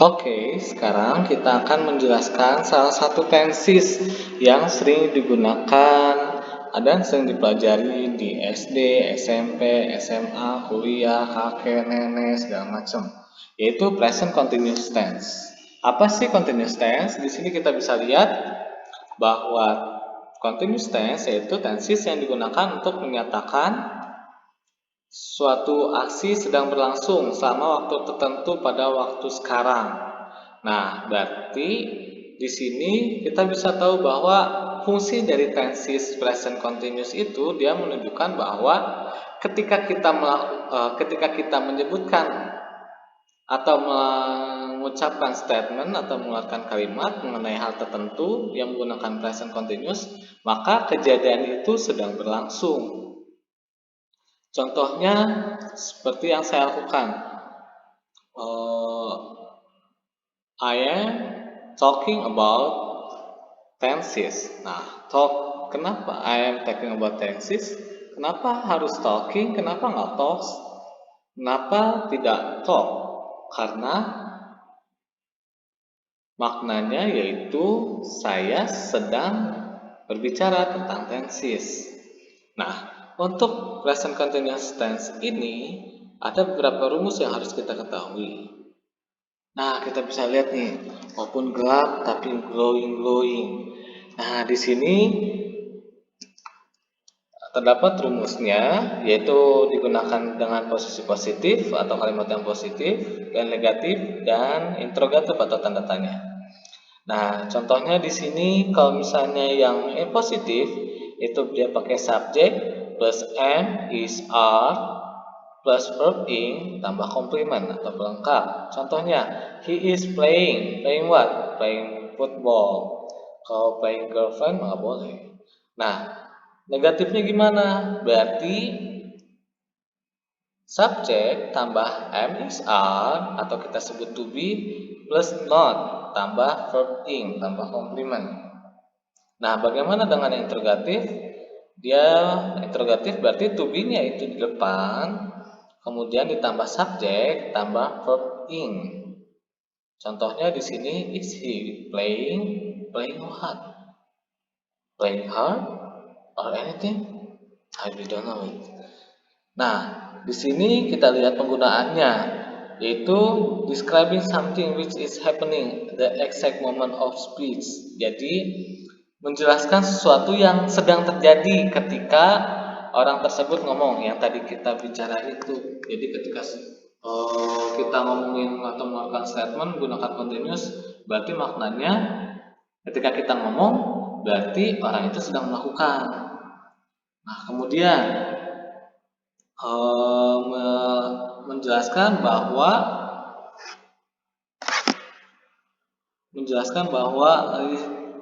Oke, sekarang kita akan menjelaskan salah satu tenses yang sering digunakan dan sering dipelajari di SD, SMP, SMA, kuliah, kakek, nenek, segala macam, yaitu present continuous tense. Apa sih continuous tense? Di sini kita bisa lihat bahwa continuous tense yaitu tenses yang digunakan untuk menyatakan suatu aksi sedang berlangsung selama waktu tertentu pada waktu sekarang. Nah, berarti di sini kita bisa tahu bahwa fungsi dari tenses present continuous itu dia menunjukkan bahwa ketika kita menyebutkan atau mengucapkan statement atau mengeluarkan kalimat mengenai hal tertentu yang menggunakan present continuous, maka kejadian itu sedang berlangsung. Contohnya seperti yang saya lakukan. I am talking about tenses. Nah, kenapa I am talking about tenses? Kenapa harus talking? Kenapa nggak talks? Kenapa tidak talk? Karena maknanya yaitu saya sedang berbicara tentang tenses. Nah, untuk present continuous tense ini ada beberapa rumus yang harus kita ketahui. Nah, kita bisa lihat nih, walaupun gelap tapi glowing. Nah, di sini terdapat rumusnya, yaitu digunakan dengan posisi positif atau kalimat yang positif, dan negatif, dan interrogatif atau tanda tanya. Nah, contohnya di sini kalau misalnya yang positif itu dia pakai subjek plus am, is, are plus verb in tambah komplement atau pelengkap. Contohnya, he is playing. Playing what? Playing football. Kalau playing girlfriend nggak boleh. Nah, negatifnya gimana? Berarti subjek tambah am, is, are atau kita sebut to be plus not tambah verb in tambah komplement. Nah, bagaimana dengan yang interrogatif? Dia interrogatif berarti to be-nya itu di depan, kemudian ditambah subjek tambah verb in. Contohnya di sini, is he playing? Playing what? Playing hard or anything? I don't know it. Nah, di sini kita lihat penggunaannya, yaitu describing something which is happening the exact moment of speech. Jadi menjelaskan sesuatu yang sedang terjadi ketika orang tersebut ngomong, yang tadi kita bicara itu. Jadi ketika kita ngomongin atau melakukan statement menggunakan continuous, berarti maknanya ketika kita ngomong berarti orang itu sedang melakukan. Nah, kemudian menjelaskan bahwa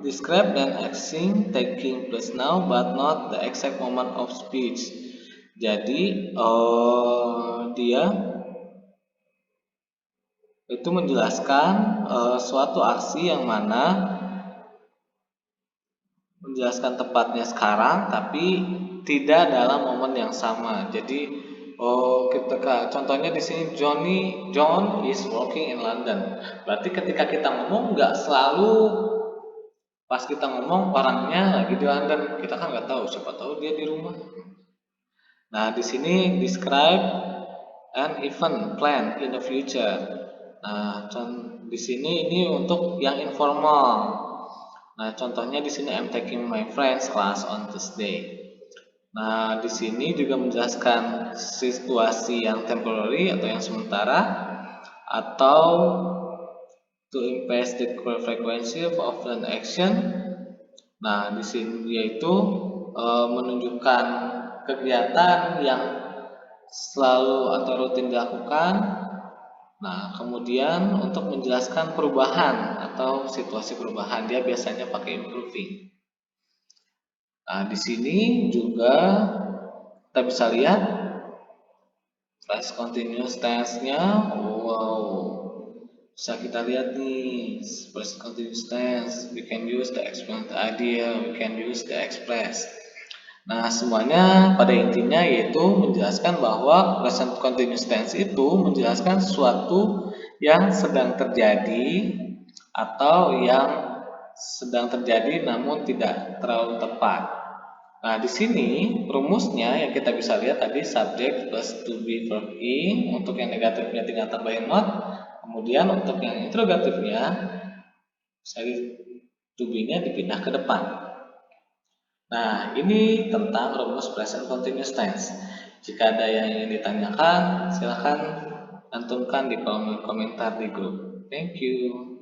describe an action taking place now but not the exact moment of speech. Jadi dia itu menjelaskan suatu aksi yang mana menjelaskan tepatnya sekarang tapi tidak dalam momen yang sama. Jadi ketika contohnya di sini John is working in London. Berarti ketika kita ngomong nggak selalu pas kita ngomong orangnya lagi di London, kita kan nggak tahu, siapa tahu dia di rumah. Nah, di sini describe an event plan in the future. Nah, di sini ini untuk yang informal. Nah, contohnya di sini I'm taking my friends class on Tuesday. Nah, di sini juga menjelaskan situasi yang temporary atau yang sementara atau to impress the frequency of an action. Nah, di sini yaitu menunjukkan kegiatan yang selalu atau rutin dilakukan. Nah, kemudian untuk menjelaskan perubahan atau situasi perubahan, dia biasanya pakai improving. Nah, di sini juga kita bisa lihat past continuous tense-nya. Wow, bisa kita lihat nih past continuous tense. We can use the explain the idea, we can use the express. Nah, semuanya pada intinya yaitu menjelaskan bahwa present continuous tense itu menjelaskan suatu yang sedang terjadi atau yang sedang terjadi namun tidak terlalu tepat. Nah, di sini rumusnya yang kita bisa lihat tadi subject plus to be verb ing, untuk yang negatifnya tinggal tambahin not, kemudian untuk yang interrogatifnya to be-nya dipindah ke depan. Nah, ini tentang rumus present continuous tense. Jika ada yang ingin ditanyakan, silahkan cantumkan di kolom komentar di grup. Thank you.